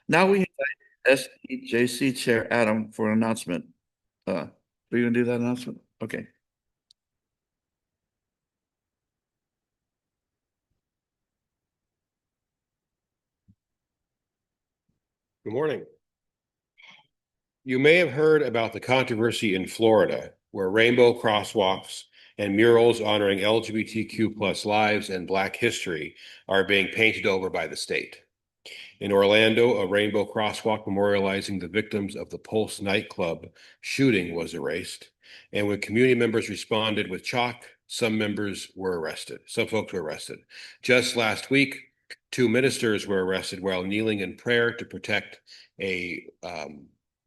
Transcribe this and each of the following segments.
Now we invite SEJC Chair Adam for an announcement. Are you going to do that announcement? Okay. Good morning. You may have heard about the controversy in Florida, where rainbow crosswalks and murals honoring LGBTQ plus lives and Black history are being painted over by the state. In Orlando, a rainbow crosswalk memorializing the victims of the Pulse nightclub shooting was erased. And when community members responded with chalk, some members were arrested. Some folks were arrested. Just last week, two ministers were arrested while kneeling in prayer to protect a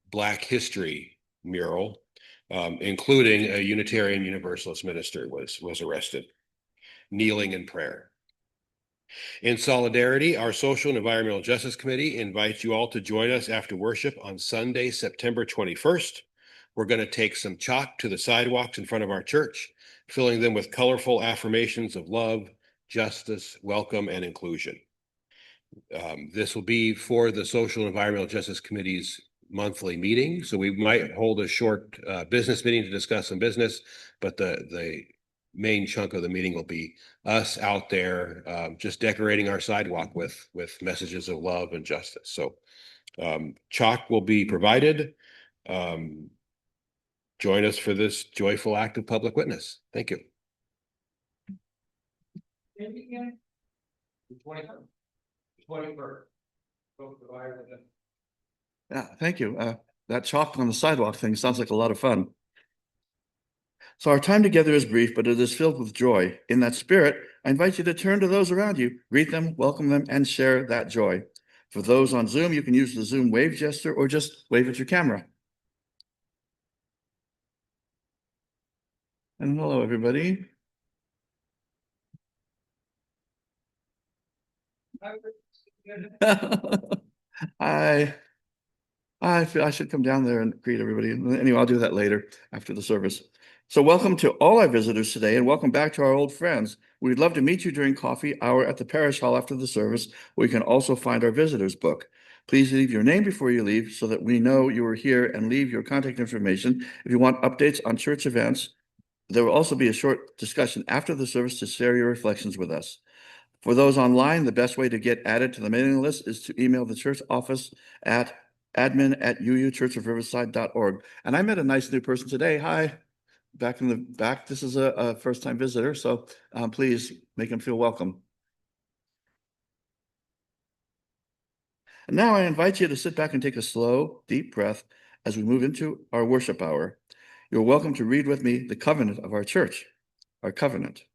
Black history mural, including a Unitarian Universalist minister was arrested, kneeling in prayer. In solidarity, our Social and Environmental Justice Committee invites you all to join us after worship on Sunday, September 21st. We're going to take some chalk to the sidewalks in front of our church, filling them with colorful affirmations of love, justice, welcome, and inclusion. This will be for the Social and Environmental Justice Committee's monthly meeting. So we might hold a short business meeting to discuss some business, but the main chunk of the meeting will be us out there just decorating our sidewalk with messages of love and justice. So chalk will be provided. Join us for this joyful act of public witness. Thank you. Yeah, thank you. That chalk on the sidewalk thing sounds like a lot of fun. So our time together is brief, but it is filled with joy. In that spirit, I invite you to turn to those around you, greet them, welcome them, and share that joy. For those on Zoom, you can use the Zoom wave gesture or just wave at your camera. And hello, everybody. I should come down there and greet everybody. Anyway, I'll do that later after the service. So welcome to all our visitors today and welcome back to our old friends. We'd love to meet you during coffee hour at the parish hall after the service, where you can also find our visitors book. Please leave your name before you leave so that we know you are here, and leave your contact information if you want updates on church events. There will also be a short discussion after the service to share your reflections with us. For those online, the best way to get added to the mailing list is to email the church office at admin@uuchurchofriverside.org. And I met a nice new person today. Hi, back in the back. This is a first-time visitor, so please make him feel welcome. And now I invite you to sit back and take a slow, deep breath as we move into our worship hour. You're welcome to read with me the covenant of our church, our covenant.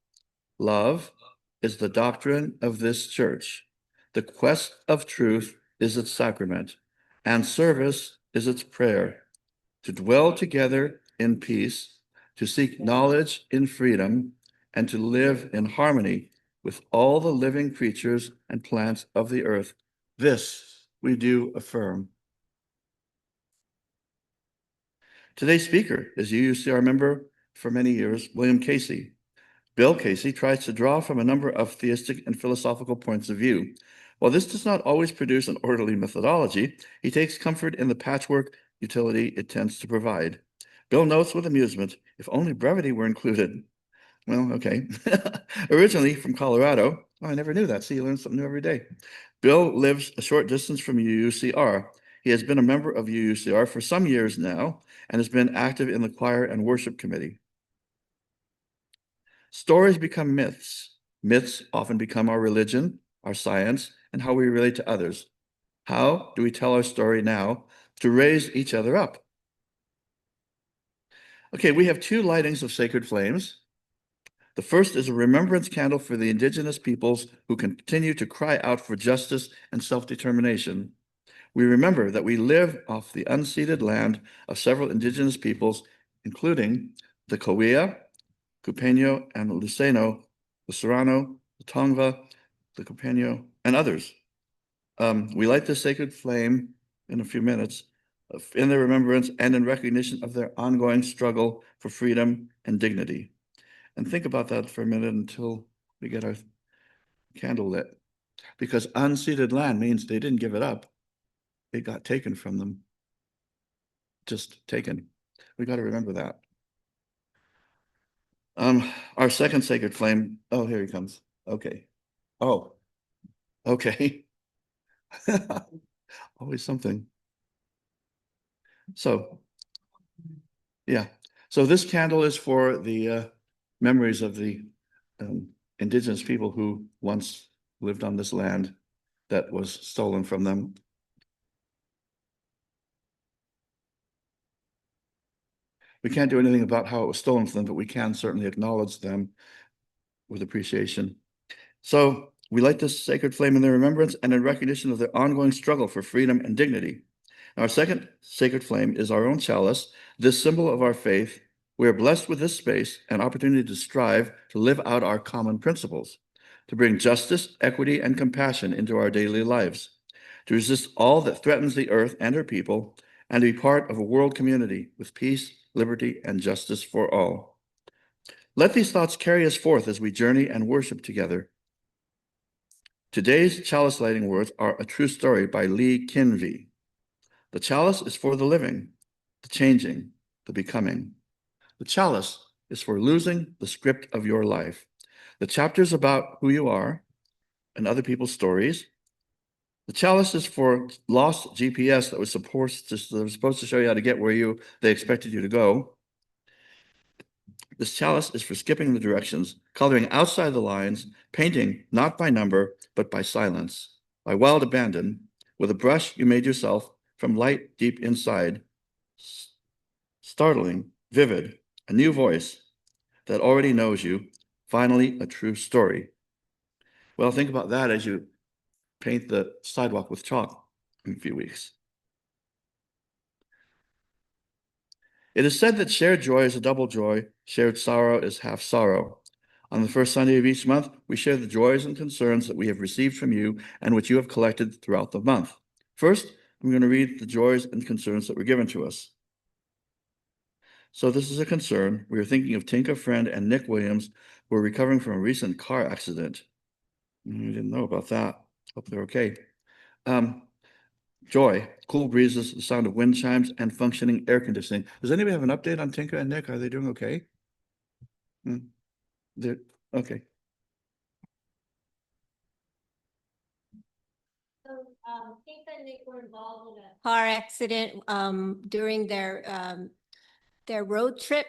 Love is the doctrine of this church. The quest of truth is its sacrament, and service is its prayer. To dwell together in peace, to seek knowledge in freedom, and to live in harmony with all the living creatures and plants of the earth. This we do affirm. Today's speaker is UUCR member for many years, William Casey. Bill Casey tries to draw from a number of theistic and philosophical points of view. While this does not always produce an orderly methodology, he takes comfort in the patchwork utility it tends to provide. Bill notes with amusement, if only brevity were included. Well, okay. Originally from Colorado, oh, I never knew that. See, you learn something new every day. Bill lives a short distance from UUCR. He has been a member of UUCR for some years now and has been active in the choir and worship committee. Stories become myths. Myths often become our religion, our science, and how we relate to others. How do we tell our story now to raise each other up? Okay, we have two lightings of sacred flames. The first is a remembrance candle for the indigenous peoples who continue to cry out for justice and self-determination. We remember that we live off the unceded land of several indigenous peoples, including the Cahuilla, Cupeño, and Luceno, the Serrano, the Tongva, the Cupeño, and others. We light this sacred flame in a few minutes in their remembrance and in recognition of their ongoing struggle for freedom and dignity. And think about that for a minute until we get our candle lit. Because unceded land means they didn't give it up. it got taken from them. Just taken. We got to remember that. Our second sacred flame. Oh, here he comes. Okay. Oh, okay. Always something. So, yeah. So this candle is for the memories of the indigenous people who once lived on this land that was stolen from them. We can't do anything about how it was stolen from them, but we can certainly acknowledge them with appreciation. So we light this sacred flame in their remembrance and in recognition of their ongoing struggle for freedom and dignity. Our second sacred flame is our own chalice, this symbol of our faith. We are blessed with this space and opportunity to strive to live out our common principles, to bring justice, equity, and compassion into our daily lives, to resist all that threatens the earth and her people, and to be part of a world community with peace, liberty, and justice for all. Let these thoughts carry us forth as we journey and worship together. Today's chalice lighting words are A True Story by Lee Kinvey. The chalice is for the living, the changing, the becoming. The chalice is for losing the script of your life. The chapters about who you are and other people's stories. The chalice is for lost GPS that was supposed to show you how to get where they expected you to go. This chalice is for skipping the directions, coloring outside the lines, painting not by number, but by silence, by wild abandon, with a brush you made yourself from light deep inside. Startling, vivid, a new voice that already knows you, finally a true story. Well, think about that as you paint the sidewalk with chalk in a few weeks. It is said that shared joy is a double joy, shared sorrow is half sorrow. On the first Sunday of each month, we share the joys and concerns that we have received from you and which you have collected throughout the month. First, I'm going to read the joys and concerns that were given to us. So this is a concern. We are thinking of Tinka Friend and Nick Williams, who are recovering from a recent car accident. We didn't know about that. Hope they're okay. Joy, cool breezes, the sound of wind chimes, and functioning air conditioning. Does anybody have an update on Tinka and Nick? Are they doing okay? They're okay. So, Tinka and Nick were involved in a car accident during their road trip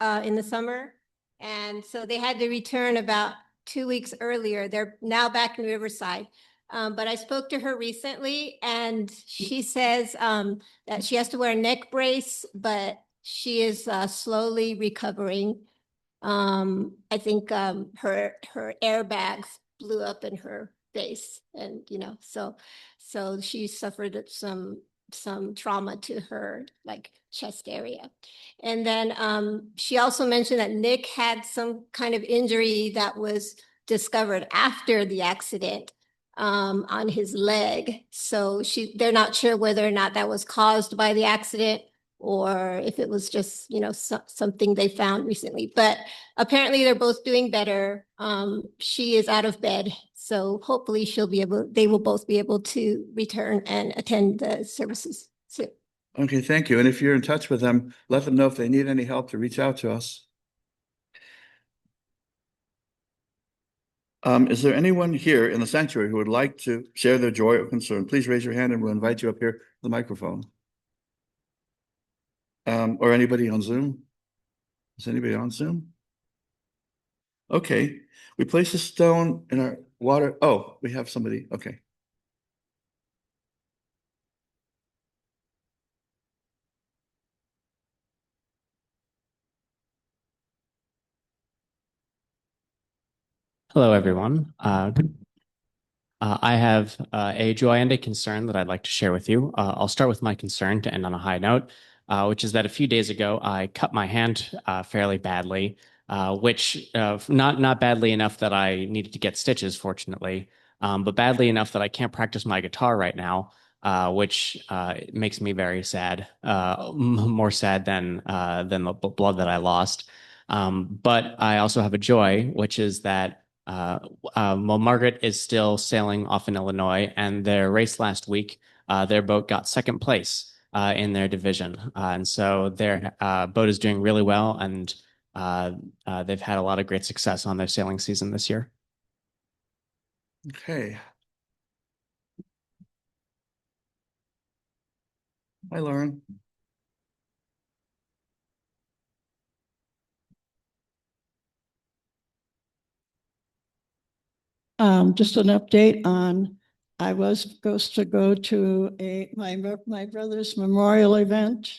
in the summer. And so they had to return about 2 weeks earlier. They're now back in Riverside. But I spoke to her recently and she says that she has to wear a neck brace, but she is slowly recovering. I think her airbags blew up in her face, and so she suffered some trauma to her like chest area. And then she also mentioned that Nick had some kind of injury that was discovered after the accident on his leg. So they're not sure whether or not that was caused by the accident or if it was just, something they found recently. But apparently they're both doing better. She is out of bed, so hopefully they will both be able to return and attend the services soon. Okay, thank you. And if you're in touch with them, let them know if they need any help to reach out to us. Is there anyone here in the sanctuary who would like to share their joy or concern? Please raise your hand and we'll invite you up here to the microphone. Or anybody on Zoom? Is anybody on Zoom? Okay, we place a stone in our water. Oh, we have somebody. Okay. Hello, everyone. I have a joy and a concern that I'd like to share with you. I'll start with my concern to end on a high note, which is that a few days ago I cut my hand fairly badly, which not badly enough that I needed to get stitches, fortunately, but badly enough that I can't practice my guitar right now, which makes me very sad, more sad than the blood that I lost. But I also have a joy, which is that well, Margaret is still sailing off in Illinois, and their race last week their boat got second place in their division. And so their boat is doing really well, and they've had a lot of great success on their sailing season this year. Okay. Hi, Lauren. Just an update on, I was supposed to go to my brother's memorial event,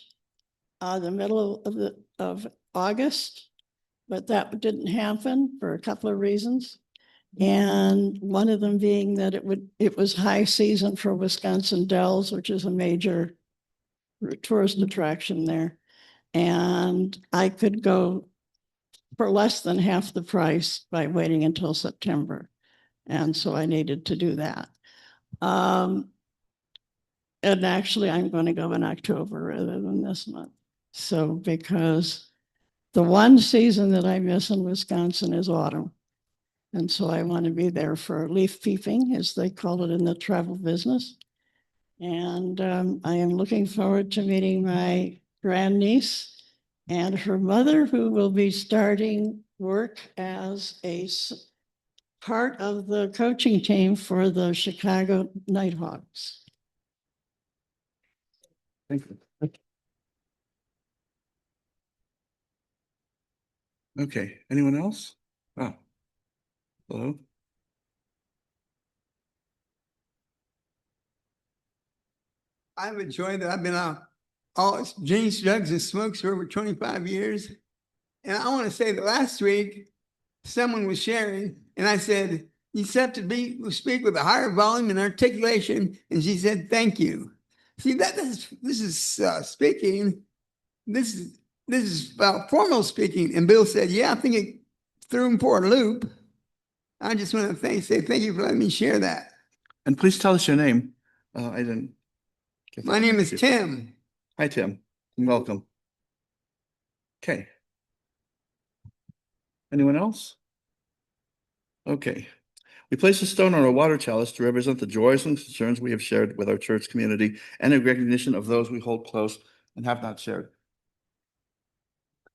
the middle of August, but that didn't happen for a couple of reasons. And one of them being that it was high season for Wisconsin Dells, which is a major tourist attraction there. And I could go for less than half the price by waiting until September. And so I needed to do that. And actually, I'm going to go in October rather than this month. So because the one season that I miss in Wisconsin is autumn. And so I want to be there for leaf peeping, as they call it in the travel business. And I am looking forward to meeting my grandniece and her mother, who will be starting work as a part of the coaching team for the Chicago Nighthawks. Thank you. Okay, anyone else? Oh, hello. I've enjoyed that. I've been on all drinks, drugs, and smokes for over 25 years. And I want to say that last week, someone was sharing, and I said, you have to speak with a higher volume and articulation. And she said, thank you. See, this is speaking. This is formal speaking. And Bill said, yeah, I think it threw him for a loop. I just want to say thank you for letting me share that. And please tell us your name. I didn't get that. My name is Tim. Hi, Tim, and welcome. Okay. Anyone else? Okay. We place a stone on our water chalice to represent the joys and concerns we have shared with our church community and in recognition of those we hold close and have not shared.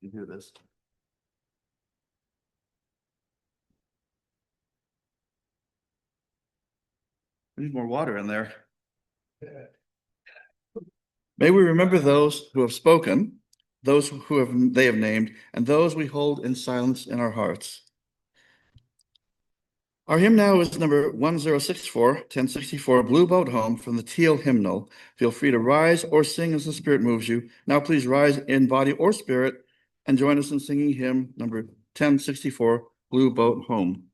You hear this? We need more water in there. May we remember those who have spoken, those who they have named, and those we hold in silence in our hearts. Our hymn now is number 1064, 1064, Blue Boat Home from the Teal Hymnal. Feel free to rise or sing as the Spirit moves you. Now please rise in body or spirit and join us in singing hymn number 1064, Blue Boat Home.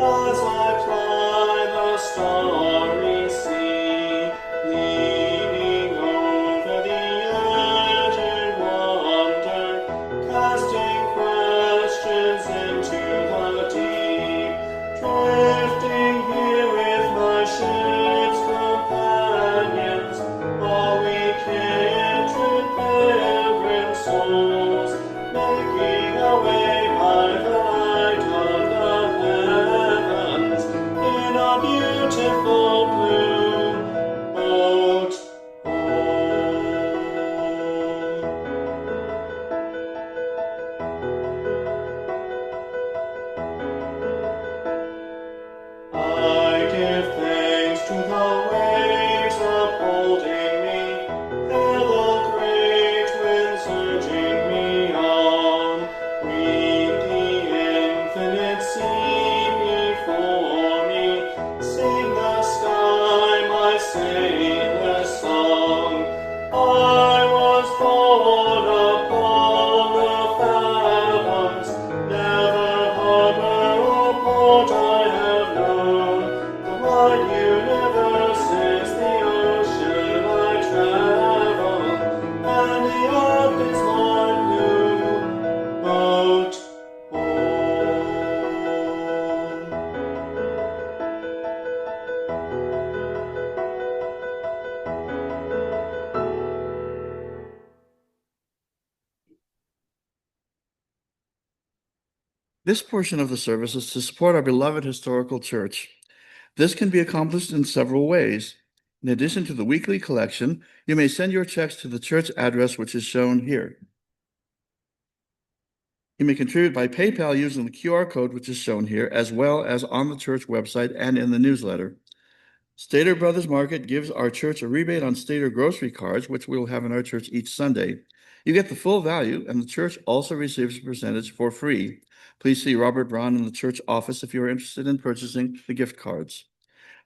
As I ply the starry sea, sing the song. I was born upon the fathoms, never harbor or port I have known. The wide universe is the ocean I travel, and the earth is my new boat home. This portion of the service is to support our beloved historical church. This can be accomplished in several ways. In addition to the weekly collection, you may send your checks to the church address, which is shown here. You may contribute by PayPal using the QR code, which is shown here, as well as on the church website and in the newsletter. Stater Brothers Market gives our church a rebate on Stater grocery cards, which we will have in our church each Sunday. You get the full value, and the church also receives a percentage for free. Please see Robert Braun in the church office if you are interested in purchasing the gift cards.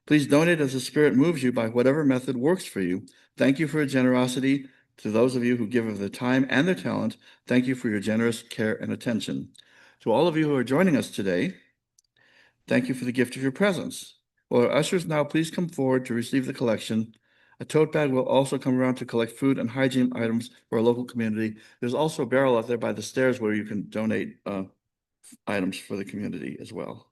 Please donate as the Spirit moves you by whatever method works for you. Thank you for your generosity. To those of you who give of their time and their talent, thank you for your generous care and attention. To all of you who are joining us today, thank you for the gift of your presence. Will our ushers now please come forward to receive the collection? A tote bag will also come around to collect food and hygiene items for our local community. There's also a barrel out there by the stairs where you can donate items for the community as well.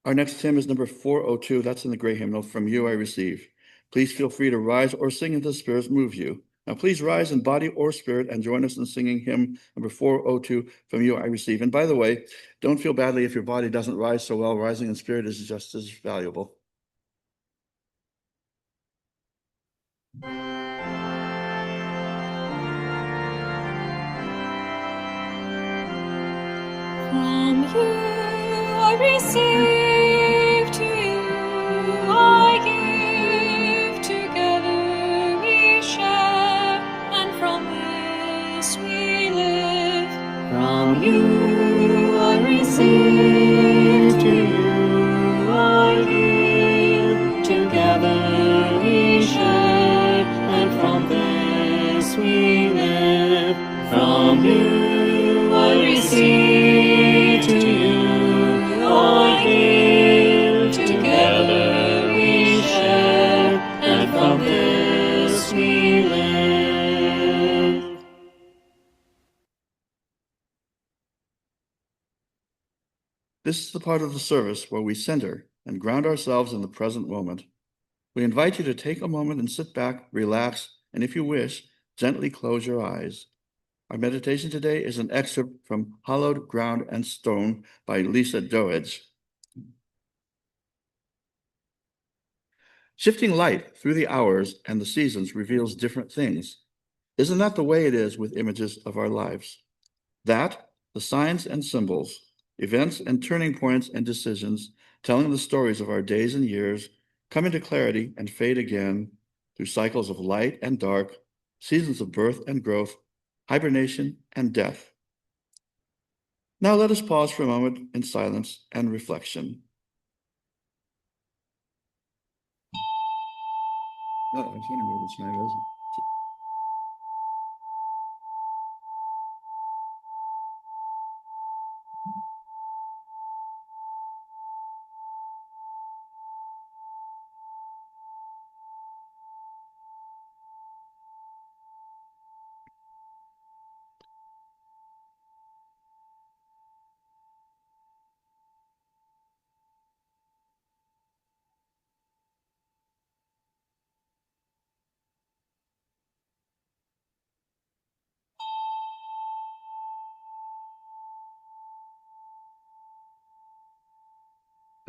Our next hymn is number 402. That's in the gray hymnal, From You I Receive. Please feel free to rise or sing as the Spirit moves you. Now please rise in body or spirit and join us in singing hymn number 402, From You I Receive. And by the way, don't feel badly if your body doesn't rise so well. Rising in spirit is just as valuable. From you I receive, to you I give, together we share, and from this we live. From you I receive, to you I give, together we share, and from this we live. From you I receive, to you I give, together we share, and from this we live. This is the part of the service where we center and ground ourselves in the present moment. We invite you to take a moment and sit back, relax, and if you wish, gently close your eyes. Our meditation today is an excerpt from Hallowed Ground and Stone by Lisa Doedge. Shifting light through the hours and the seasons reveals different things. Isn't that the way it is with images of our lives? That, the signs and symbols, events and turning points and decisions, telling the stories of our days and years, come into clarity and fade again through cycles of light and dark, seasons of birth and growth, hibernation and death. Now let us pause for a moment in silence and reflection. Oh, I was wondering where this man is.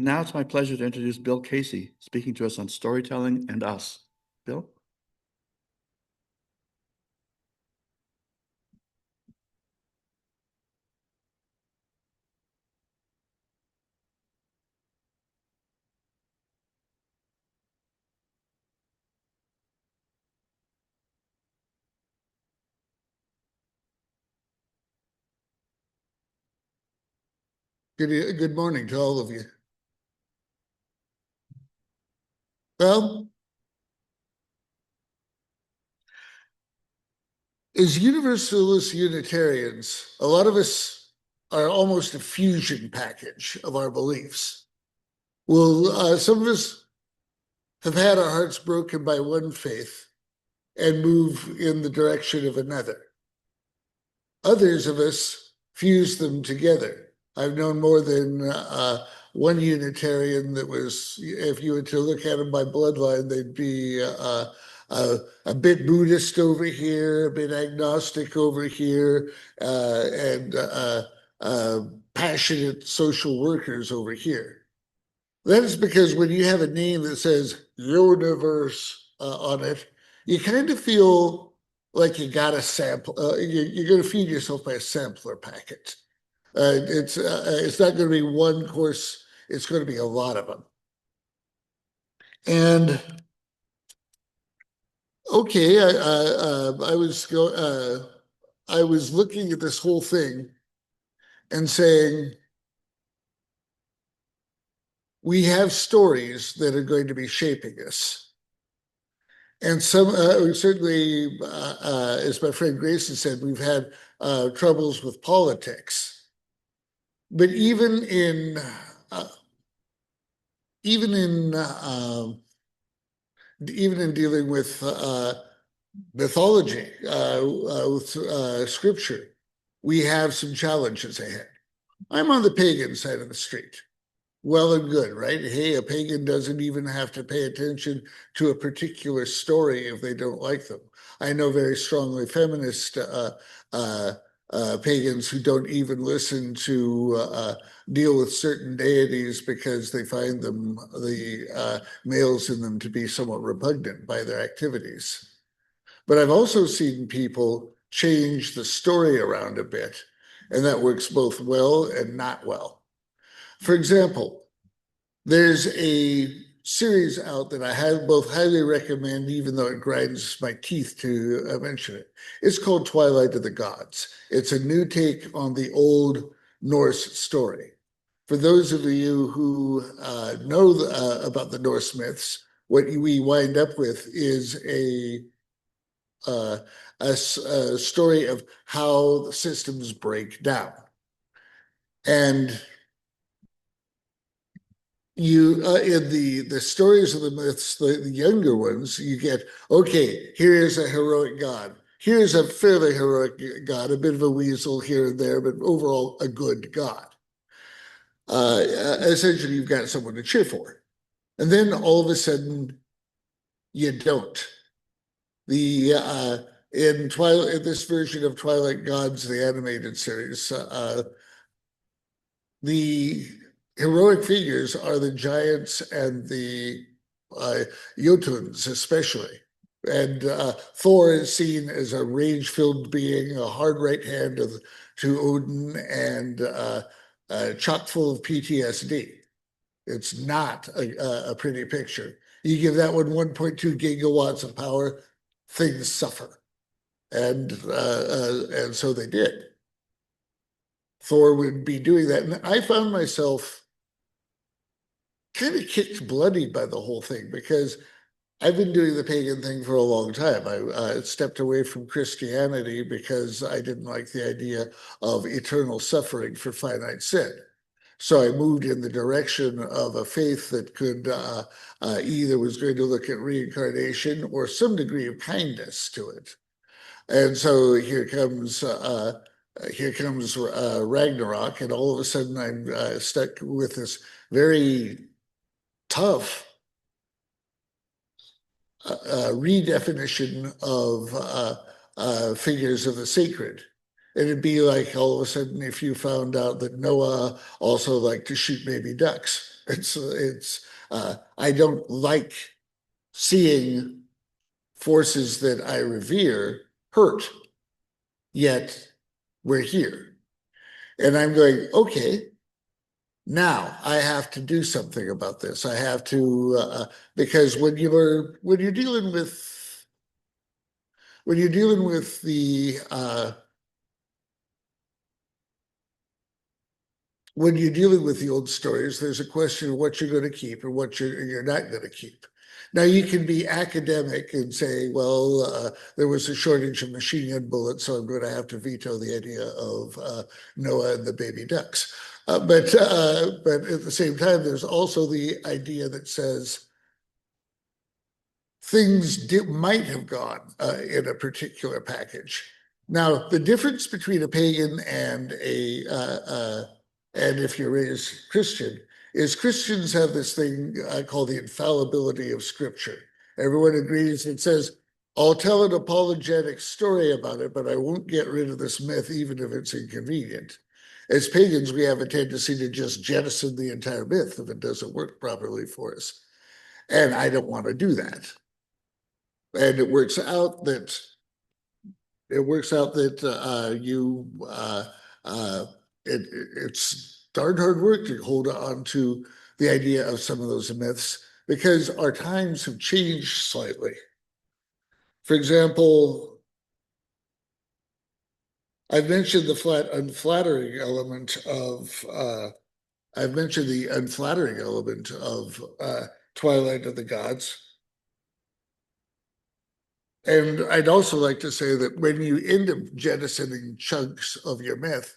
Now it's my pleasure to introduce Bill Casey, speaking to us on storytelling and us. Bill? Good morning to all of you. Well, as Universalist Unitarians, a lot of us are almost a fusion package of our beliefs. Well, some of us have had our hearts broken by one faith and move in the direction of another. Others of us fuse them together. I've known more than one Unitarian that was, if you were to look at them by bloodline, they'd be a bit Buddhist over here, a bit agnostic over here, and passionate social workers over here. That is because when you have a name that says universe on it, you kind of feel like you got a sample. You're going to feed yourself by a sampler packet. It's not going to be one course. It's going to be a lot of them. And okay, I was looking at this whole thing and saying, we have stories that are going to be shaping us. And some, certainly, as my friend Grayson said, we've had troubles with politics. But even in dealing with mythology, with scripture, we have some challenges ahead. I'm on the pagan side of the street. Well and good, right? Hey, a pagan doesn't even have to pay attention to a particular story if they don't like them. I know very strongly feminist pagans who don't even listen to deal with certain deities because they find them, the males in them, to be somewhat repugnant by their activities. But I've also seen people change the story around a bit, and that works both well and not well. For example, there's a series out that I both highly recommend, even though it grinds my teeth to mention it. It's called Twilight of the Gods. It's a new take on the old Norse story. For those of you who know about the Norse myths, what we wind up with is a story of how the systems break down. And you in the stories of the myths, the younger ones, you get, okay, here is a heroic god. Here's a fairly heroic god, a bit of a weasel here and there, but overall a good god. Essentially, you've got someone to cheer for. And then all of a sudden, you don't. In this version of Twilight Gods, the animated series, the heroic figures are the giants and the Jotuns, especially. And Thor is seen as a rage-filled being, a hard right hand to Odin, and chock full of PTSD. It's not a pretty picture. You give that one 1.2 gigawatts of power, things suffer. And so they did. Thor would be doing that. And I found myself kind of kicked bloody by the whole thing, because I've been doing the pagan thing for a long time. I stepped away from Christianity because I didn't like the idea of eternal suffering for finite sin. So I moved in the direction of a faith that could either was going to look at reincarnation or some degree of kindness to it. And so here comes Ragnarok, and all of a sudden I'm stuck with this very tough redefinition of figures of the sacred. And it'd be like all of a sudden if you found out that Noah also liked to shoot baby ducks. I don't like seeing forces that I revere hurt, yet we're here. And I'm going, okay, now I have to do something about this. I have to, because when you're dealing with the when you're dealing with the old stories, there's a question of what you're going to keep and what you're not going to keep. Now, you can be academic and say, well, there was a shortage of machine gun bullets, so I'm going to have to veto the idea of Noah and the baby ducks. But at the same time, there's also the idea that says things might have gone in a particular package. Now, the difference between a pagan and and if you're raised Christian, is Christians have this thing I call the infallibility of Scripture. Everyone agrees and says, I'll tell an apologetic story about it, but I won't get rid of this myth, even if it's inconvenient. As pagans, we have a tendency to just jettison the entire myth if it doesn't work properly for us. And I don't want to do that. And it works out that it's darn hard work to hold on to the idea of some of those myths because our times have changed slightly. For example, I've mentioned the unflattering element of Twilight of the Gods. And I'd also like to say that when you end up jettisoning chunks of your myth,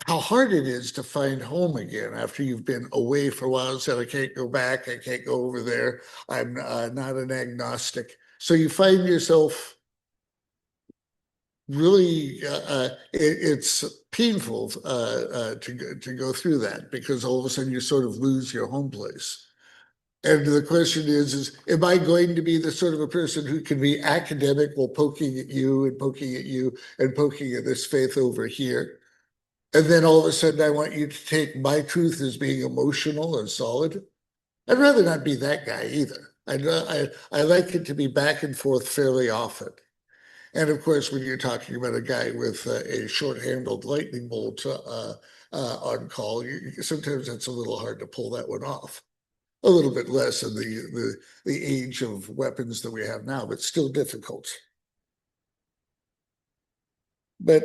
how hard it is to find home again after you've been away for a while and said, I can't go back, I can't go over there, I'm not an agnostic. So you find yourself really, it's painful to go through that because all of a sudden you sort of lose your home place. And the question is, am I going to be the sort of a person who can be academic while poking at you and poking at you and poking at this faith over here? And then all of a sudden I want you to take my truth as being emotional and solid. I'd rather not be that guy either. I like it to be back and forth fairly often. And of course, when you're talking about a guy with a short-handled lightning bolt on call, sometimes it's a little hard to pull that one off. A little bit less in the age of weapons that we have now, but still difficult. But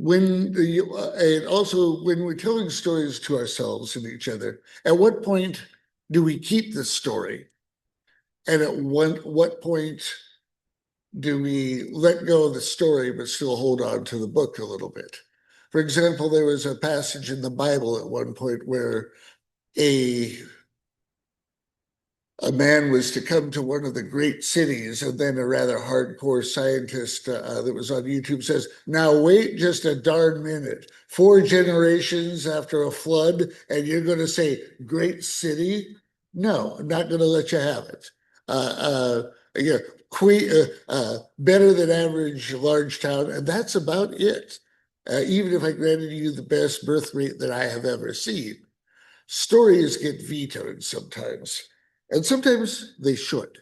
and also when we're telling stories to ourselves and each other, at what point do we keep the story? And at what point do we let go of the story but still hold on to the book a little bit? For example, there was a passage in the Bible at one point where a man was to come to one of the great cities, and then a rather hardcore scientist that was on YouTube says, now wait just a darn minute, 4 generations after a flood, and you're going to say, great city? No, I'm not going to let you have it. Better than average large town, and that's about it. Even if I granted you the best birth rate that I have ever seen, stories get vetoed sometimes. And sometimes they should.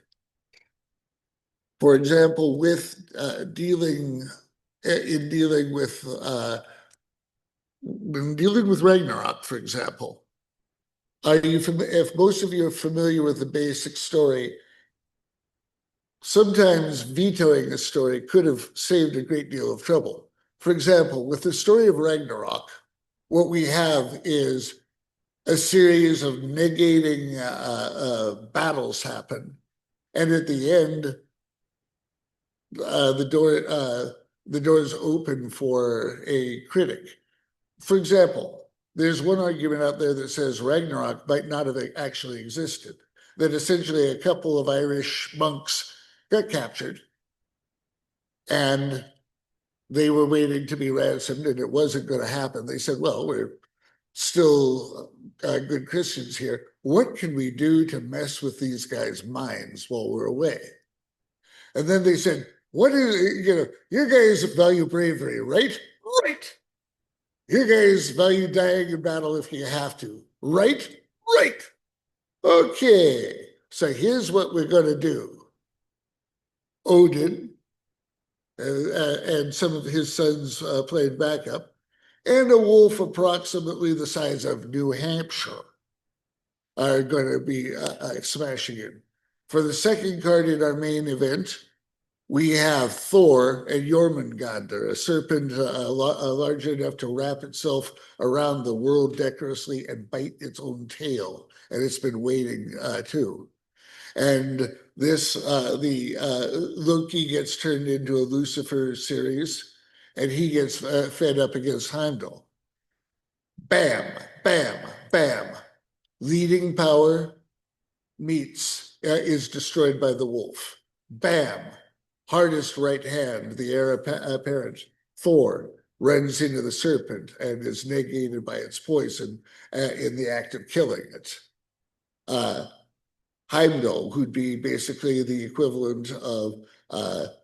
For example, with dealing with Ragnarok, for example, if most of you are familiar with the basic story, sometimes vetoing a story could have saved a great deal of trouble. For example, with the story of Ragnarok, what we have is a series of negating battles happen. And at the end, the door is open for a critic. For example, there's one argument out there that says Ragnarok might not have actually existed, that essentially a couple of Irish monks got captured and they were waiting to be ransomed and it wasn't going to happen. They said, well, we're still good Christians here. What can we do to mess with these guys' minds while we're away? And then they said, what is, you guys value bravery, right? Right. You guys value dying in battle if you have to, right? Right. Okay, so here's what we're going to do. Odin and some of his sons played backup, and a wolf approximately the size of New Hampshire are going to be smashing in. For the second card in our main event, we have Thor and Jormungandr, a serpent large enough to wrap itself around the world decorously and bite its own tail. And it's been waiting too. And this, Loki gets turned into a Lucifer series, and he gets fed up against Heimdall. Bam, bam, bam. Leading power meets, is destroyed by the wolf. Bam. Hardest right hand, the heir apparent, Thor, runs into the serpent and is negated by its poison in the act of killing it. Heimdall, who'd be basically the equivalent of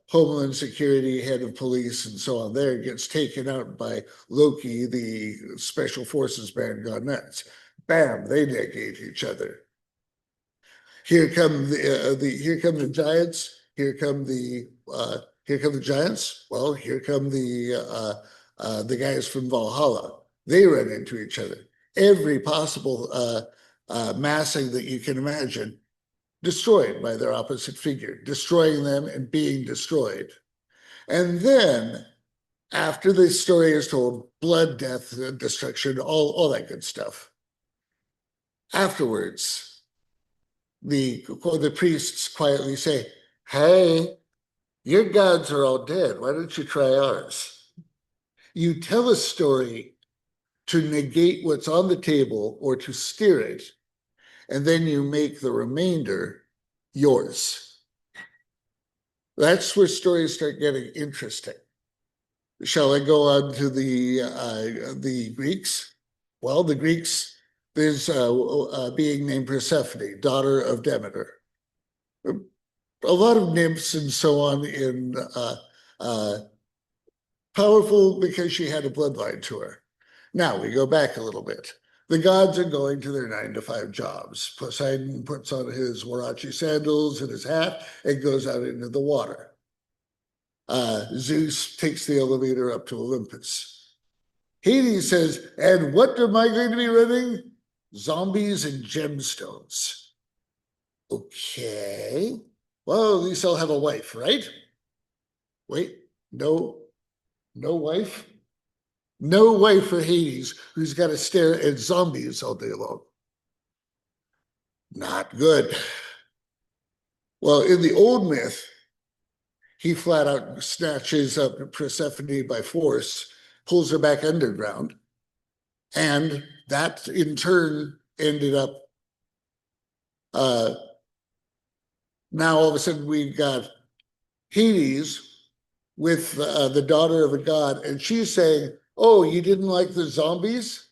Homeland Security, head of police, and so on there, gets taken out by Loki, the special forces man gone nuts. Bam, they negate each other. Here come the giants. Here come the giants. Well, here come the guys from Valhalla. They run into each other. Every possible massing that you can imagine, destroyed by their opposite figure, destroying them and being destroyed. And then, after the story is told, blood, death, destruction, all that good stuff. Afterwards, the priests quietly say, hey, your gods are all dead. Why don't you try ours? You tell a story to negate what's on the table or to steer it, and then you make the remainder yours. That's where stories start getting interesting. Shall I go on to the Greeks? Well, the Greeks, there's a being named Persephone, daughter of Demeter. A lot of nymphs and so on in powerful because she had a bloodline to her. Now we go back a little bit. The gods are going to their 9-to-5 jobs. Poseidon puts on his Warachi sandals and his hat and goes out into the water. Zeus takes the elevator up to Olympus. Hades says, and what am I going to be running? Zombies and gemstones. Okay. Well, at least I'll have a wife, right? Wait, no wife? No wife for Hades, who's got to stare at zombies all day long. Not good. Well, in the old myth, he flat out snatches up Persephone by force, pulls her back underground, and that in turn ended up now all of a sudden we've got Hades with the daughter of a god, and she's saying, oh, you didn't like the zombies?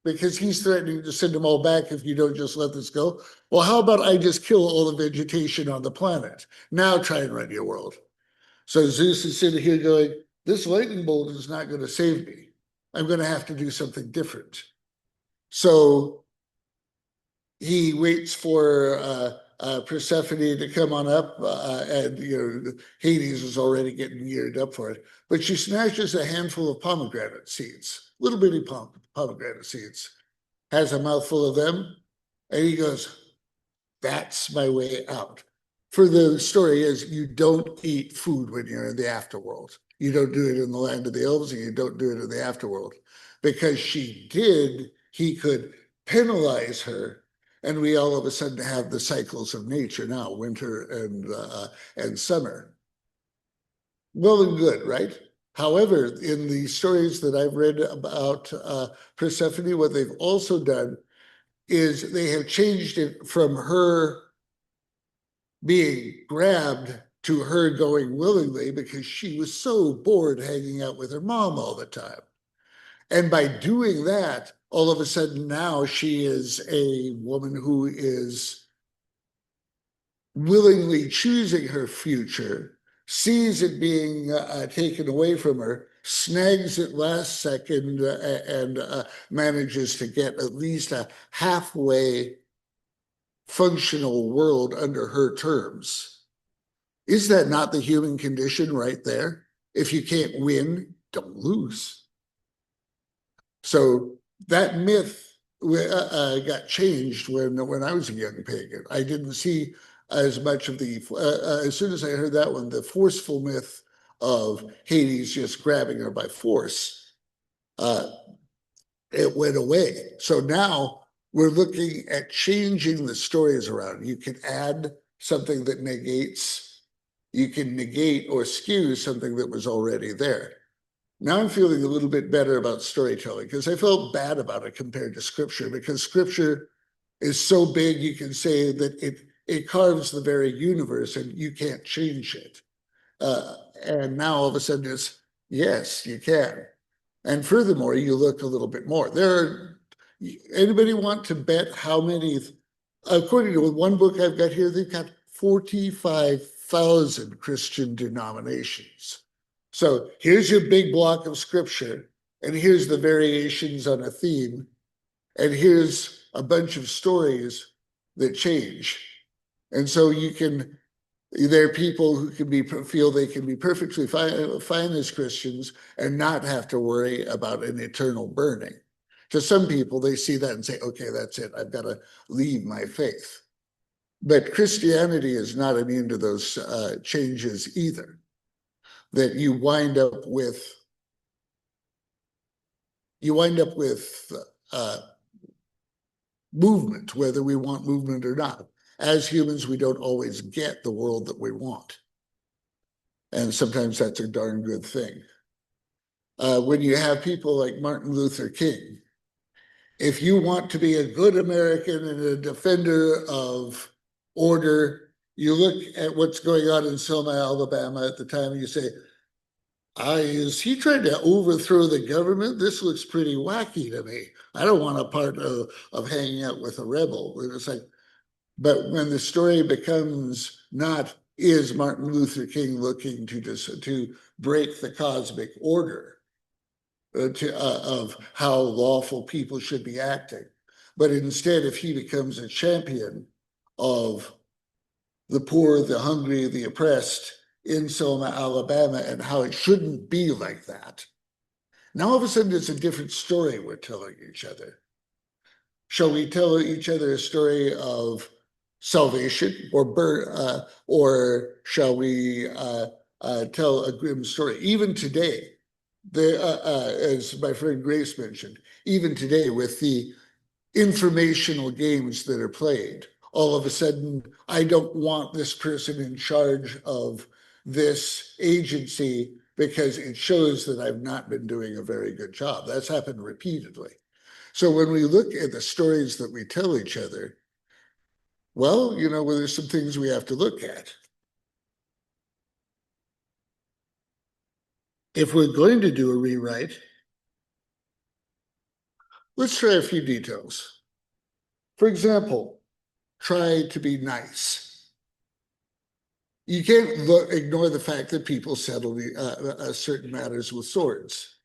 Because he's threatening to send them all back if you don't just let this go. Well, how about I just kill all the vegetation on the planet? Now try and run your world. So Zeus is sitting here going, this lightning bolt is not going to save me. I'm going to have to do something different. So he waits for Persephone to come on up, and Hades is already getting geared up for it. But she snatches a handful of pomegranate seeds, little bitty pomegranate seeds, has a mouthful of them, and he goes, that's my way out. For the story is, you don't eat food when you're in the afterworld. You don't do it in the land of the elves, and you don't do it in the afterworld. Because she did, he could penalize her, and we all of a sudden have the cycles of nature now, winter and summer. Well and good, right? However, in the stories that I've read about Persephone, what they've also done is they have changed it from her being grabbed to her going willingly because she was so bored hanging out with her mom all the time. And by doing that, all of a sudden now she is a woman who is willingly choosing her future, sees it being taken away from her, snags it last second, and manages to get at least a halfway functional world under her terms. Is that not the human condition right there? If you can't win, don't lose. So that myth got changed when I was a young pagan. I didn't see as much of the, as soon as I heard that one, the forceful myth of Hades just grabbing her by force, it went away. So now we're looking at changing the stories around. You can add something that negates, you can negate or skew something that was already there. Now I'm feeling a little bit better about storytelling because I felt bad about it compared to scripture, because scripture is so big you can say that it carves the very universe and you can't change it. And now all of a sudden it's, yes, you can. And furthermore, you look a little bit more. Anybody want to bet how many, according to one book I've got here, they've got 45,000 Christian denominations. So here's your big block of scripture, and here's the variations on a theme, and here's a bunch of stories that change. And so there are people who feel they can be perfectly fine as Christians and not have to worry about an eternal burning. To some people, they see that and say, okay, that's it. I've got to leave my faith. But Christianity is not immune to those changes either. That you wind up with movement, whether we want movement or not. As humans, we don't always get the world that we want. And sometimes that's a darn good thing. When you have people like Martin Luther King, if you want to be a good American and a defender of order, you look at what's going on in Selma, Alabama at the time, and you say, is he trying to overthrow the government? This looks pretty wacky to me. I don't want a part of hanging out with a rebel. It's like, but when the story becomes not, is Martin Luther King looking to break the cosmic order of how lawful people should be acting, but instead, if he becomes a champion of the poor, the hungry, the oppressed in Selma, Alabama, and how it shouldn't be like that. Now all of a sudden it's a different story we're telling each other. Shall we tell each other a story of salvation, or shall we tell a grim story? Even today, as my friend Grace mentioned, even today with the informational games that are played, all of a sudden, I don't want this person in charge of this agency because it shows that I've not been doing a very good job. That's happened repeatedly. So when we look at the stories that we tell each other, well, well, there's some things we have to look at. If we're going to do a rewrite, let's try a few details. For example, try to be nice. You can't ignore the fact that people settle certain matters with swords.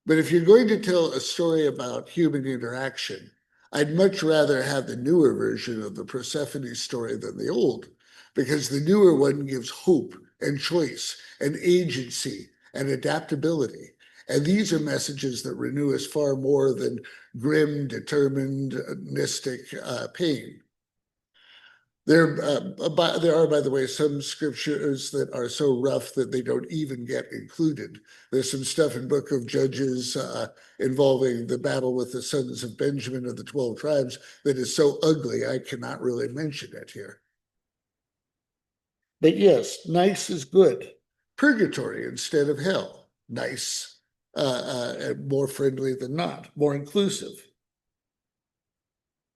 But if you're going to tell a story about human interaction, I'd much rather have the newer version of the Persephone story than the old, because the newer one gives hope and choice and agency and adaptability. And these are messages that renew us far more than grim, determined, mystic pain. There are, by the way, some scriptures that are so rough that they don't even get included. There's some stuff in Book of Judges involving the battle with the sons of Benjamin of the 12 tribes that is so ugly, I cannot really mention it here. But yes, nice is good. Purgatory instead of hell, nice. More friendly than not, more inclusive.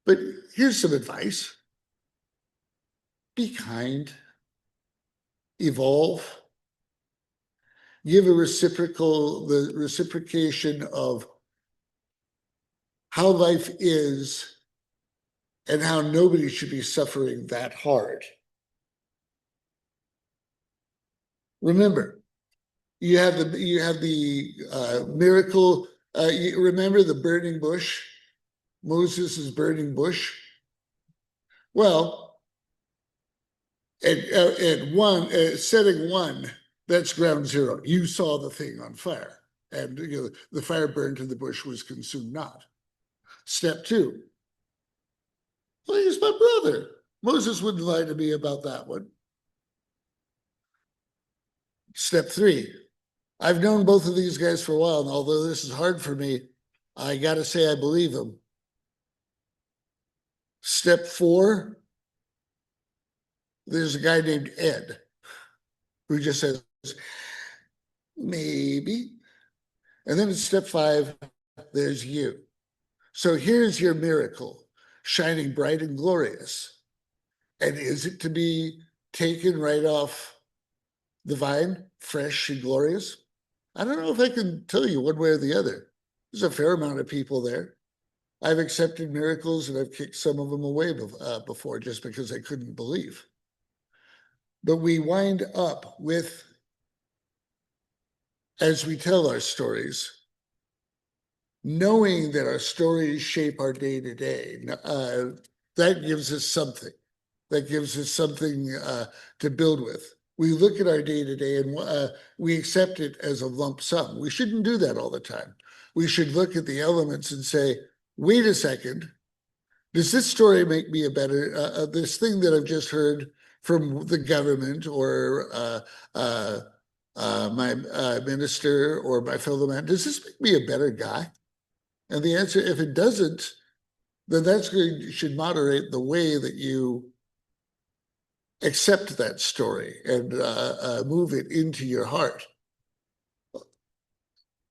But here's some advice. Be kind, evolve, give the reciprocation of how life is and how nobody should be suffering that hard. Remember, you have the miracle. You remember the burning bush, Moses' burning bush? Well, at setting one, that's ground zero. You saw the thing on fire, and the fire burned and the bush was consumed not. Step two, well, he's my brother. Moses wouldn't lie to me about that one. Step three, I've known both of these guys for a while, and although this is hard for me, I got to say I believe them. Step four, there's a guy named Ed who just says, maybe. And then in step five, there's you. So here's your miracle, shining bright and glorious. And is it to be taken right off the vine, fresh and glorious? I don't know if I can tell you one way or the other. There's a fair amount of people there. I've accepted miracles and I've kicked some of them away before just because I couldn't believe. But we wind up with, as we tell our stories, knowing that our stories shape our day-to-day. That gives us something. That gives us something to build with. We look at our day-to-day and we accept it as a lump sum. We shouldn't do that all the time. We should look at the elements and say, wait a second, does this story make me a better, this thing that I've just heard from the government or my minister or my fellow man, does this make me a better guy? And the answer, if it doesn't, then that's good. You should moderate the way that you accept that story and move it into your heart.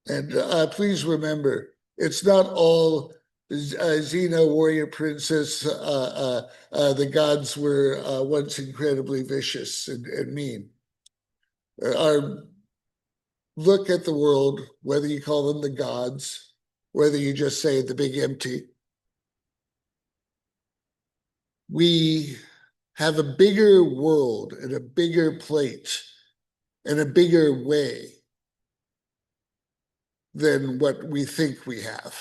And please remember, it's not all Xena, warrior princess. The gods were once incredibly vicious and mean. Look at the world, whether you call them the gods, whether you just say the big empty. We have a bigger world and a bigger plate and a bigger way than what we think we have.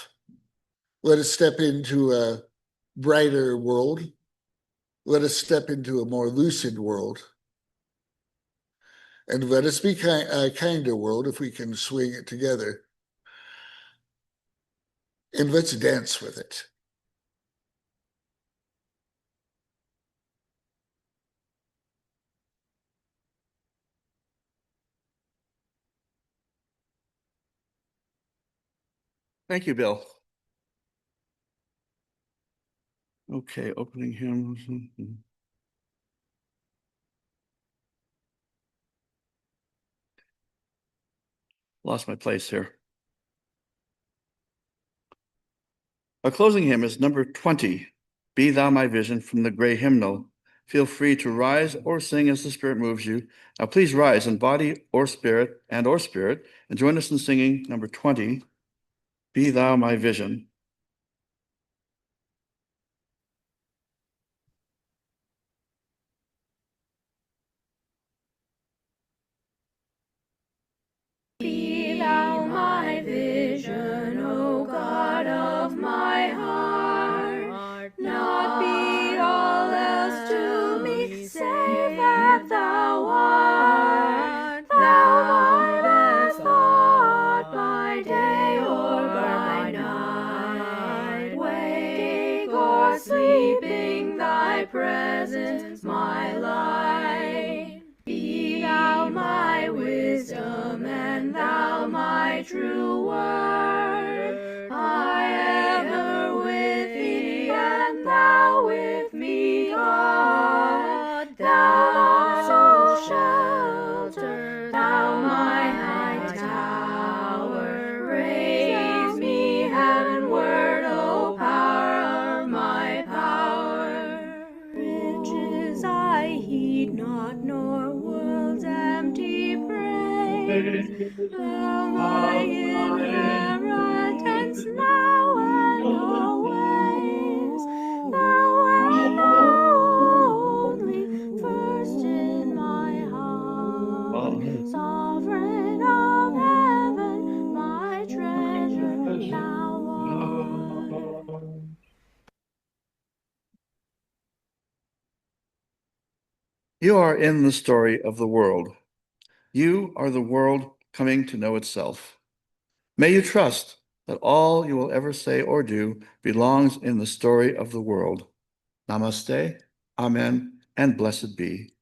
Let us step into a brighter world. Let us step into a more lucid world. And let us be a kinder world if we can swing it together. And let's dance with it. Thank you, Bill. Okay, opening hymns. Lost my place here. Our closing hymn is number 20, Be Thou My Vision, from the Gray Hymnal. Feel free to rise or sing as the Spirit moves you. Now please rise in body or spirit, and join us in singing number 20, Be Thou My Vision. Be thou my vision, O God of my heart, not be all else to me, save that thou art. Thou my best thought by day or by night. presence, my light. Be thou my wisdom, and thou my true word. I ever with thee, and thou with me, God. Thou so shelter, thou my high tower. Raise me heavenward, O power of my power. Riches I heed not, nor world's empty praise. Thou my inheritance now and always. Thou and thou only, first in my heart. Sovereign of heaven, my treasure thou art. You are in the story of the world. You are the world coming to know itself. May you trust that all you will ever say or do belongs in the story of the world. Namaste, Amen, and blessed be.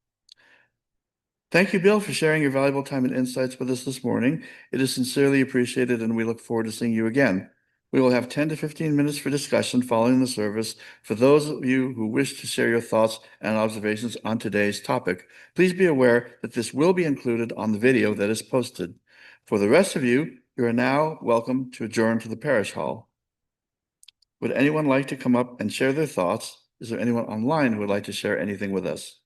Thank you, Bill, for sharing your valuable time and insights with us this morning. It is sincerely appreciated, and we look forward to seeing you again. We will have 10 to 15 minutes for discussion following the service. For those of you who wish to share your thoughts and observations on today's topic, please be aware that this will be included on the video that is posted. For the rest of you, you are now welcome to adjourn to the parish hall. Would anyone like to come up and share their thoughts? Is there anyone online who would like to share anything with us?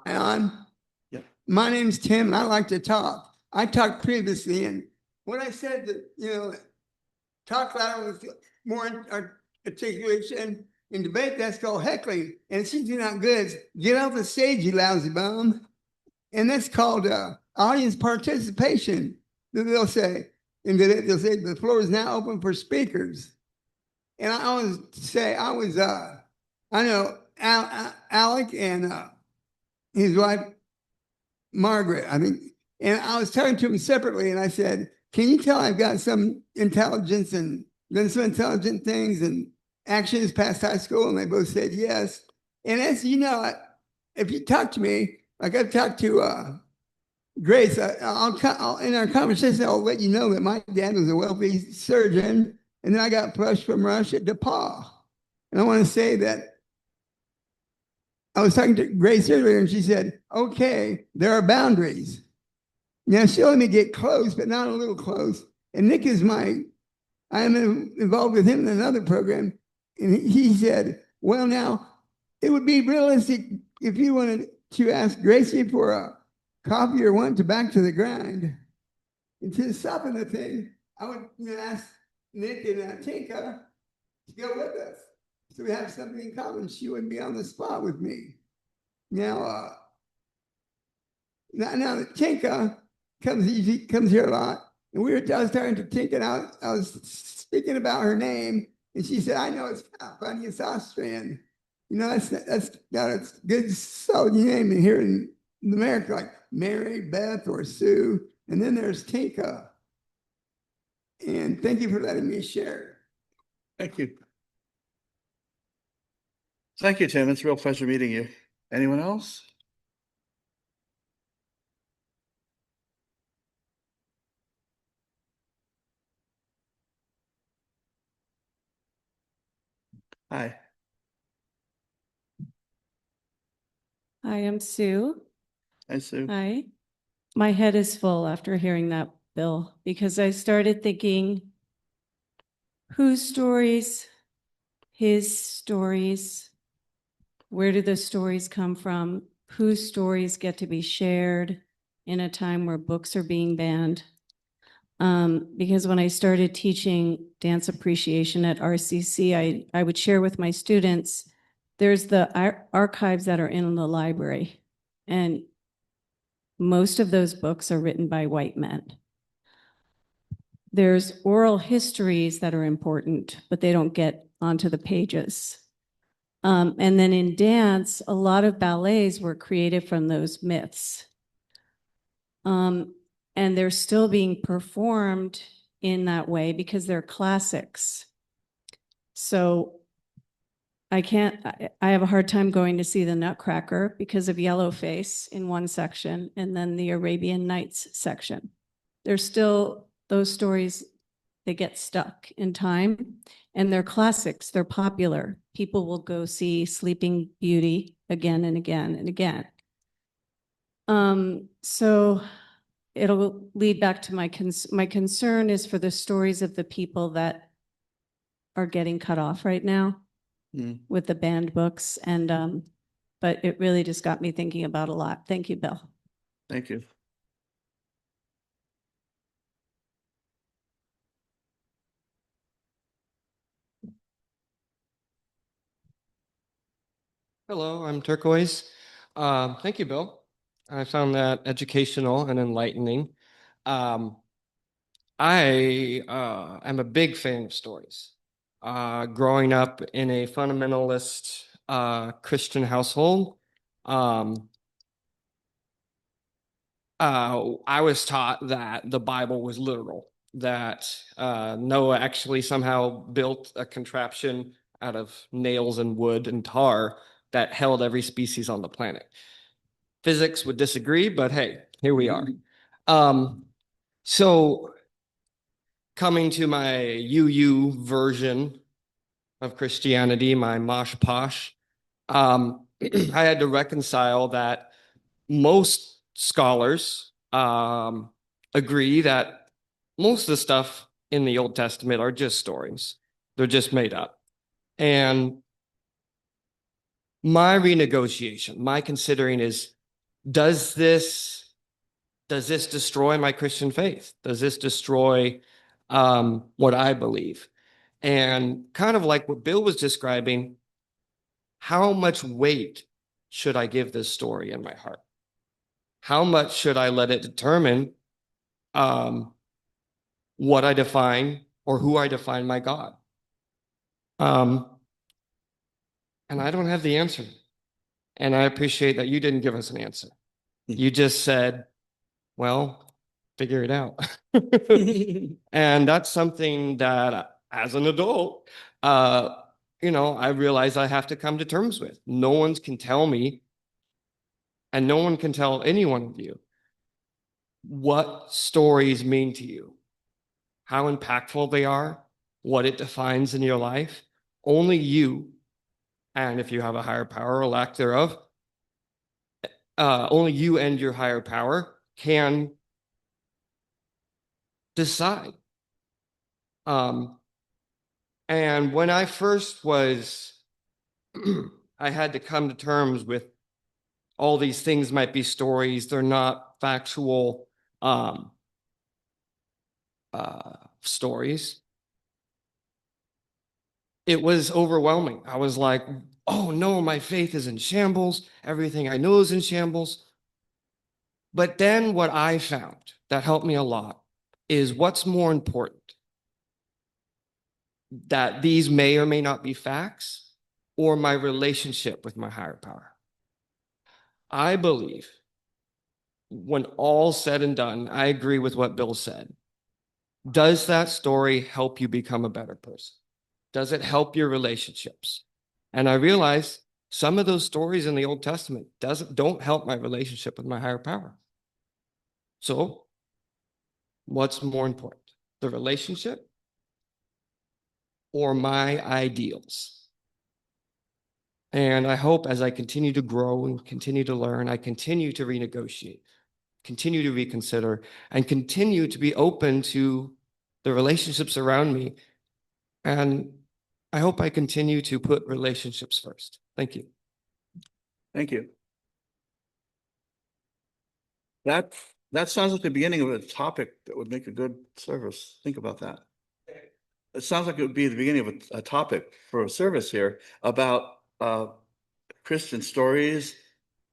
Am I on? Yep. My name's Tim, and I like to talk. I talked previously, and when I said that, talk louder with more articulation in debate, that's called heckling. And since you're not good, get off the stage, you lousy bum. And that's called audience participation. They'll say, the floor is now open for speakers. And I always say, I know Alec and his wife, Margaret, I think. And I was talking to him separately, and I said, can you tell I've got some intelligence and done some intelligent things and actions past high school? And they both said yes. And as you know, if you talk to me, like I've talked to Grace, I'll in our conversation, I'll let you know that my dad was a wealthy surgeon, and then I got flushed from Russia to DePaul. And I want to say that I was talking to Grace earlier, and she said, okay, there are boundaries. Now, she let me get close, but not a little close. And Nick is I am involved with him in another program. And he said, well, now, it would be realistic if you wanted to ask Gracie for a coffee or one to back to the grind. And to soften the thing, I would ask Nick and Tinka to go with us. So we have something in common. She wouldn't be on the spot with me. Now that Tinka comes here a lot, and I was talking to Tinka, and I was speaking about her name, and she said, I know it's not funny, it's Austrian. That's good solid name in here in America, like Mary, Beth, or Sue. And then there's Tinka. And thank you for letting me share. Thank you. Thank you, Tim. It's a real pleasure meeting you. Anyone else? Hi. Hi, I'm Sue. Hi, Sue. Hi. My head is full after hearing that, Bill, because I started thinking, whose stories, his stories, where do the stories come from? Whose stories get to be shared in a time where books are being banned? Because when I started teaching dance appreciation at RCC, I would share with my students, there's the archives that are in the library, and most of those books are written by white men. There's oral histories that are important, but they don't get onto the pages. And then in dance, a lot of ballets were created from those myths. And they're still being performed in that way because they're classics. So I have a hard time going to see the Nutcracker because of Yellowface in one section and then the Arabian Nights section. There's still those stories, they get stuck in time and they're classics, they're popular. People will go see Sleeping Beauty again and again and again. So it'll lead back to my concern is for the stories of the people that are getting cut off right now with the banned books. And, but it really just got me thinking about a lot. Thank you, Bill. Thank you. Hello, I'm Turquoise. Thank you, Bill. I found that educational and enlightening. I am a big fan of stories. Growing up in a fundamentalist Christian household, I was taught that the Bible was literal, that Noah actually somehow built a contraption out of nails and wood and tar that held every species on the planet. Physics would disagree, but hey, here we are. So coming to my UU version of Christianity, my mosh posh, I had to reconcile that most scholars agree that most of the stuff in the Old Testament are just stories. They're just made up. And my renegotiation, my considering is, does this destroy my Christian faith? Does this destroy what I believe? And kind of like what Bill was describing, how much weight should I give this story in my heart? How much should I let it determine what I define or who I define my God? And I don't have the answer. And I appreciate that you didn't give us an answer. You just said, well, figure it out. And that's something that as an adult, I realize I have to come to terms with. No one can tell me, and no one can tell any one of you what stories mean to you, how impactful they are, what it defines in your life. Only you, and if you have a higher power or lack thereof, only you and your higher power can decide. And when I first was, I had to come to terms with all these things might be stories. They're not factual stories. It was overwhelming. I was like, oh no, my faith is in shambles. Everything I know is in shambles. But then what I found that helped me a lot is what's more important. That these may or may not be facts or my relationship with my higher power. I believe when all said and done, I agree with what Bill said. Does that story help you become a better person? Does it help your relationships? And I realize some of those stories in the Old Testament don't help my relationship with my higher power. So what's more important, the relationship or my ideals? And I hope as I continue to grow and continue to learn, I continue to renegotiate, continue to reconsider, and continue to be open to the relationships around me. And I hope I continue to put relationships first. Thank you. Thank you. That sounds like the beginning of a topic that would make a good service. Think about that. It sounds like it would be the beginning of a topic for a service here about Christian stories,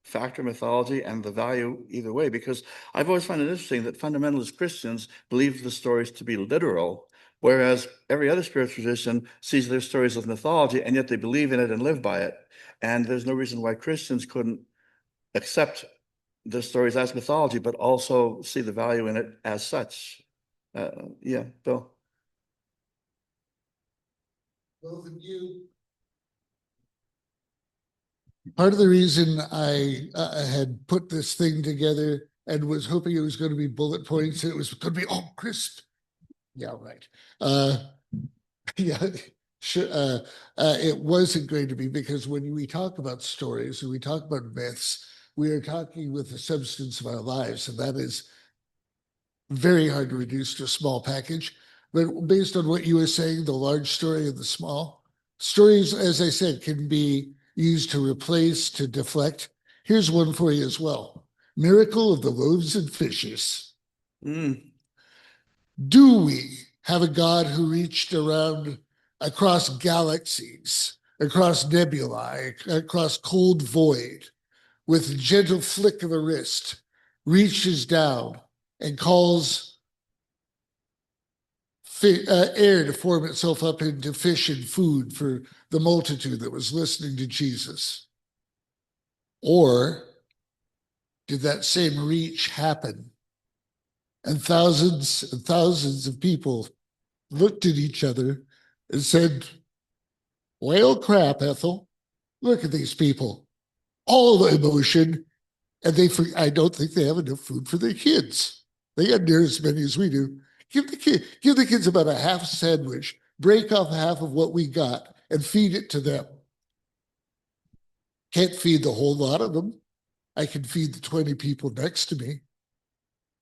factor mythology, and the value either way, because I've always found it interesting that fundamentalist Christians believe the stories to be literal, whereas every other spiritual tradition sees their stories as mythology, and yet they believe in it and live by it. And there's no reason why Christians couldn't accept the stories as mythology, but also see the value in it as such. Yeah, Bill. Both of you. Part of the reason I had put this thing together and was hoping it was going to be bullet points, and it was going to be all crisp. Yeah, right. Yeah, sure. It wasn't going to be, because when we talk about stories and we talk about myths, we are talking with the substance of our lives, and that is very hard to reduce to a small package. But based on what you were saying, the large story and the small stories, as I said, can be used to replace, to deflect. Here's one for you as well. Miracle of the loaves and fishes. Do we have a God who reached around across galaxies, across nebulae, across cold void, with a gentle flick of a wrist, reaches down and calls air to form itself up into fish and food for the multitude that was listening to Jesus? Or did that same reach happen and thousands of people looked at each other and said, well, crap, Ethel, look at these people, all the emotion, and I don't think they have enough food for their kids. They got near as many as we do. Give the kids about a half sandwich, break off half of what we got, and feed it to them. Can't feed the whole lot of them. I can feed the 20 people next to me.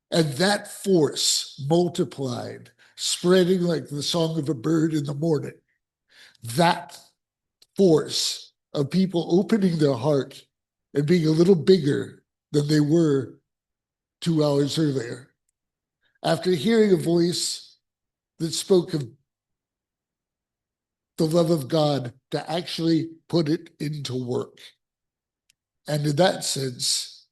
And that force multiplied, spreading like the song of a bird in the morning. That force of people opening their heart and being a little bigger than they were 2 hours earlier. After hearing a voice that spoke of the love of God, to actually put it into work. And in that sense,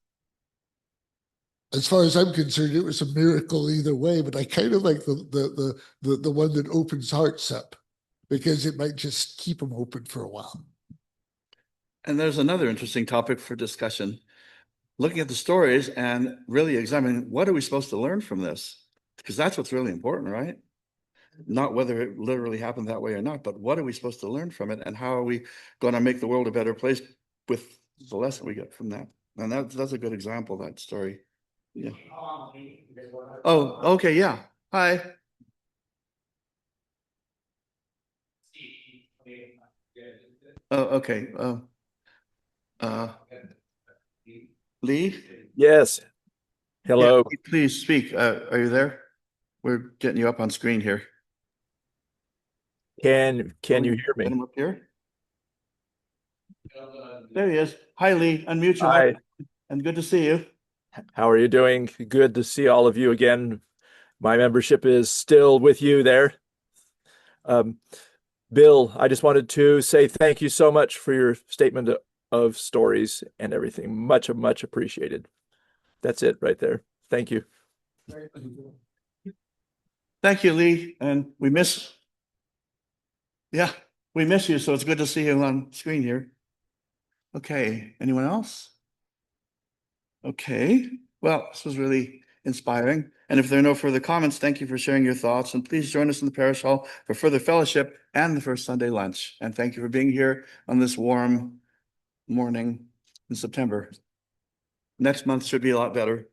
as far as I'm concerned, it was a miracle either way, but I kind of like the one that opens hearts up, because it might just keep them open for a while. And there's another interesting topic for discussion. Looking at the stories and really examining, what are we supposed to learn from this? Because that's what's really important, right? Not whether it literally happened that way or not, but what are we supposed to learn from it, and how are we going to make the world a better place with the lesson we get from that? And that's a good example, that story. Yeah. Oh, okay, yeah. Hi. Oh, okay. Lee? Yes. Hello. Yeah, please speak. Are you there? We're getting you up on screen here. Can you hear Get me? him up here. There he is. Hi, Lee. Unmute your Hi. mic. And good to see you. How are you doing? Good to see all of you again. My membership is still with you there. Bill, I just wanted to say thank you so much for your statement of stories and everything. Much appreciated. That's it right there. Thank you. Thank you, Lee. And we miss you. So it's good to see you on screen here. Okay. Anyone else? Okay. Well, this was really inspiring. And if there are no further comments, thank you for sharing your thoughts. And please join us in the parish hall for further fellowship and the first Sunday lunch. And thank you for being here on this warm morning in September. Next month should be a lot better.